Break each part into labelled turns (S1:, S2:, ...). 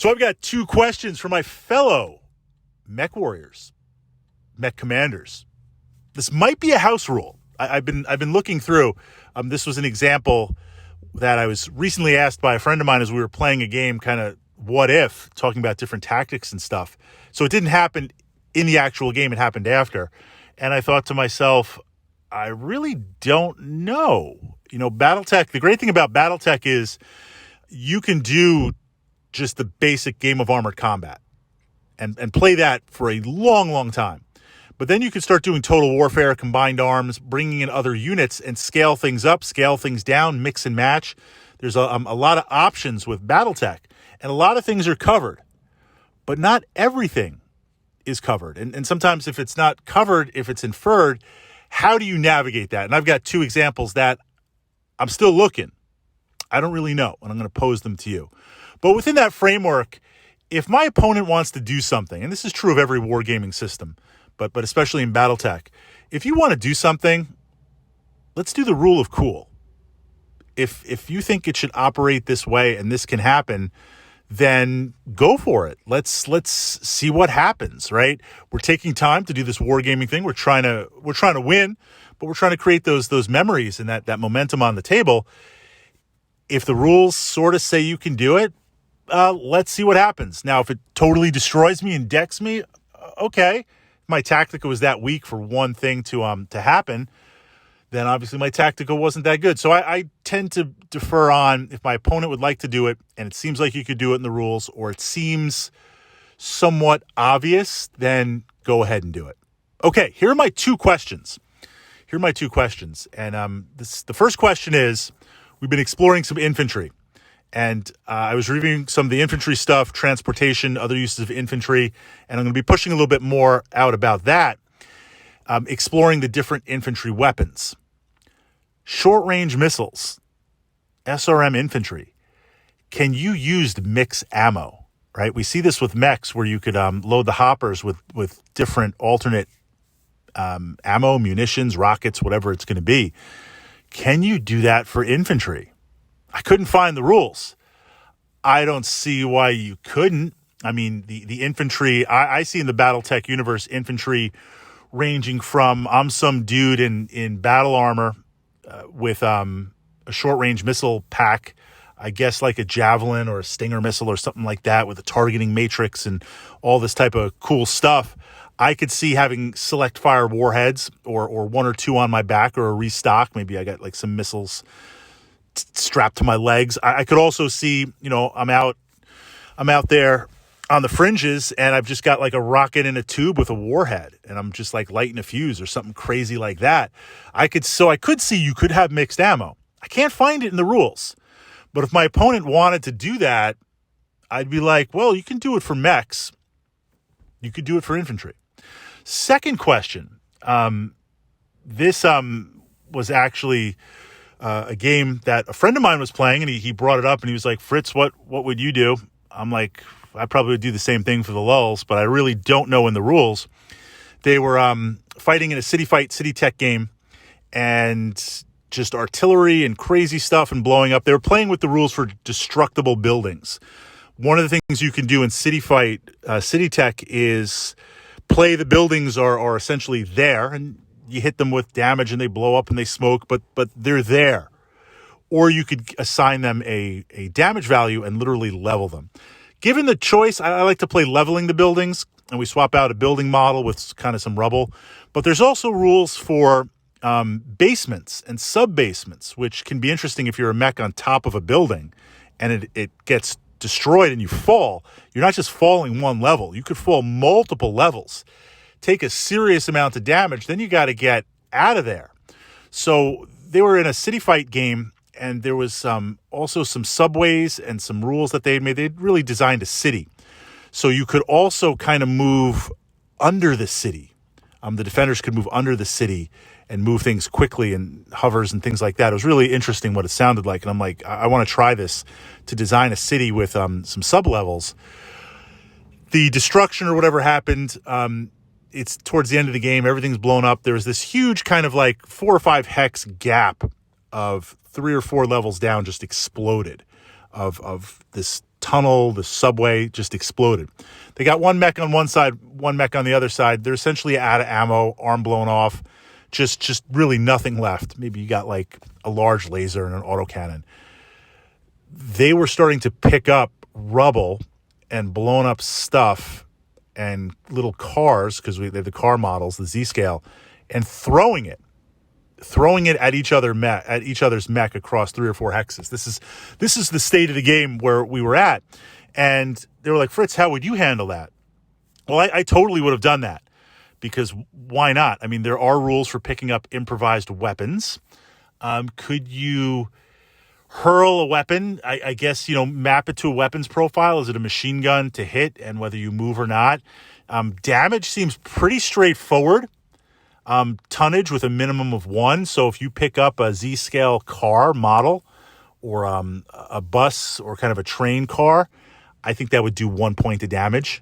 S1: So I've got two questions for my fellow mech warriors, mech commanders. This might be a house rule. I've been looking through. This was an example that I was recently asked by a friend of mine as we were playing a game, kind of what if, talking about different tactics and stuff. So it didn't happen in the actual game. It happened after. And I thought to myself, I really don't know. You know, Battletech, the great thing about Battletech is you can do just the basic game of armored combat and play that for a long, long time. But then you can start doing total warfare, combined arms, bringing in other units and scale things up, scale things down, mix and match. There's a lot of options with Battletech, and a lot of things are covered, but not everything is covered. And sometimes if it's not covered, if it's inferred, how do you navigate that? And I've got two examples that I'm still looking. I don't really know, and I'm going to pose them to you. But within that framework, if my opponent wants to do something, and this is true of every wargaming system, but especially in Battletech, if you want to do something, let's do the rule of cool. If you think it should operate this way and this can happen, then go for it. Let's see what happens, right? We're taking time to do this wargaming thing. We're trying to win, but we're trying to create those memories and that momentum on the table. If the rules sort of say you can do it, let's see what happens. Now, if it totally destroys me and decks me, okay. My Tactica was that weak for one thing to happen, then obviously my Tactica wasn't that good. So I tend to defer on if my opponent would like to do it and it seems like you could do it in the rules, or it seems somewhat obvious, then go ahead and do it. Okay, here are my two questions. And the first question is, we've been exploring some infantry. And I was reviewing some of the infantry stuff, transportation, other uses of infantry, and I'm going to be pushing a little bit more out about that, exploring the different infantry weapons. Short-range missiles, SRM infantry. Can you use mix ammo, right? We see this with mechs where you could load the hoppers with different alternate ammo, munitions, rockets, whatever it's going to be. Can you do that for infantry? I couldn't find the rules. I don't see why you couldn't. I mean, the infantry, I see in the Battletech universe, infantry ranging from, I'm some dude in battle armor with a short-range missile pack, I guess like a Javelin or a Stinger missile or something like that, with a targeting matrix and all this type of cool stuff. I could see having select fire warheads or one or two on my back, or a restock. Maybe I got like some missiles strapped to my legs. I could also see, you know, I'm out there on the fringes and I've just got like a rocket in a tube with a warhead and I'm just like lighting a fuse or something crazy like that. I could see you could have mixed ammo. I can't find it in the rules. But if my opponent wanted to do that, I'd be like, well, you can do it for mechs. You could do it for infantry. Second question. This was actually a game that a friend of mine was playing, and he brought it up, and he was like, Fritz, what would you do? I'm like, I probably would do the same thing for the lulz, but I really don't know in the rules. They were fighting in a city tech game, and just artillery and crazy stuff and blowing up. They were playing with the rules for destructible buildings. One of the things you can do in city tech is play the buildings are essentially there, and you hit them with damage and they blow up and they smoke, but they're there. Or you could assign them a damage value and literally level them. Given the choice, I like to play leveling the buildings, and we swap out a building model with kind of some rubble. But there's also rules for basements and sub-basements, which can be interesting if you're a mech on top of a building and it gets destroyed and you fall. You're not just falling one level. You could fall multiple levels, take a serious amount of damage, then you got to get out of there. So they were in a city fight game, and there was also some subways and some rules that they had made. They'd really designed a city. So you could also kind of move under the city. The defenders could move under the city and move things quickly, and hovers and things like that. It was really interesting what it sounded like. And I'm like, I want to try this, to design a city with some sub-levels. The destruction or whatever happened, it's towards the end of the game, everything's blown up. There was this huge kind of like 4 or 5 hex gap of 3 or 4 levels down, just exploded of this tunnel, the subway just exploded. They got one mech on one side, one mech on the other side. They're essentially out of ammo, arm blown off, just really nothing left. Maybe you got like a large laser and an autocannon. They were starting to pick up rubble and blown up stuff and little cars, because they have the car models, the Z-scale, and throwing it at each other's mech across 3 or 4 hexes. This is the state of the game where we were at. And they were like, Fritz, how would you handle that? Well, I totally would have done that, because why not? I mean, there are rules for picking up improvised weapons. Could you hurl a weapon? I guess, map it to a weapons profile. Is it a machine gun to hit, and whether you move or not? Damage seems pretty straightforward. Tonnage with a minimum of 1. So if you pick up a Z-scale car model or a bus or kind of a train car, I think that would do 1 point of damage.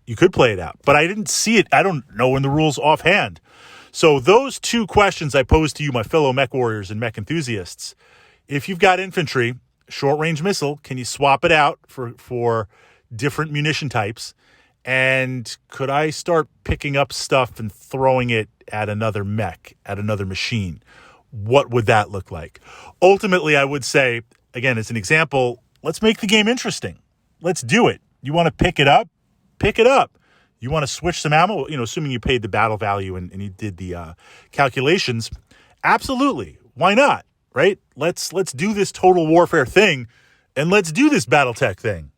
S1: You could play it out, but I didn't see it. I don't know in the rules offhand. So those 2 questions I posed to you, my fellow mech warriors and mech enthusiasts. If you've got infantry, short-range missile, can you swap it out for different munition types? And could I start picking up stuff and throwing it at another mech, at another machine? What would that look like? Ultimately, I would say, again, as an example, let's make the game interesting. Let's do it. You want to pick it up? Pick it up. You want to switch some ammo? Assuming you paid the battle value and you did the calculations. Absolutely. Why not? Right? Let's do this Total Warfare thing, and let's do this Battletech thing.